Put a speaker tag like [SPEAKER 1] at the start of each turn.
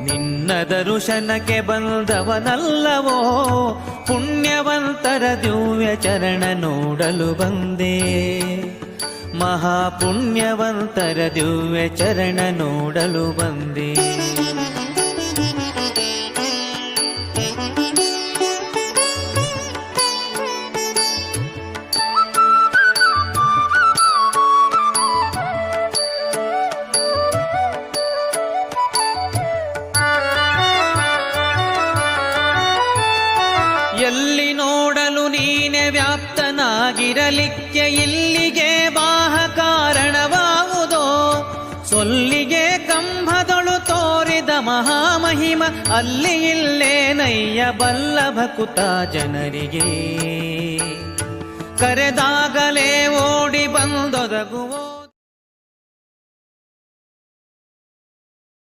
[SPEAKER 1] ನಿನ್ನ ದರುಶನಕ್ಕೆ ಬಂದವನಲ್ಲವೋ, ಪುಣ್ಯವಂತರ ದಿವ್ಯ ಚರಣ ನೋಡಲು ಬಂದೆ. ಮಹಾಪುಣ್ಯವಂತರ ದಿವ್ಯ ಚರಣ ನೋಡಲು ಬಂದೆ. ಎಲ್ಲಿ ನೋಡಲು ನೀನೆ ವ್ಯಾಪ್ತನಾಗಿರಲಿಕ್ಕೆ ಇಲ್ಲಿಗೆ ಬಾಹ ಕಾರಣವಾವುದೋ. ಸೊಲ್ಲಿಗೆ ಕಂಭದೊಳು ತೋರಿದ ಮಹಾಮಹಿಮ ಅಲ್ಲಿ ಇಲ್ಲೇನಯ್ಯ ಬಲ್ಲಭಕುತ ಜನರಿಗೆ. ಕರೆದಾಗಲೇ ಓಡಿ ಬಂದೊದಗುವೋ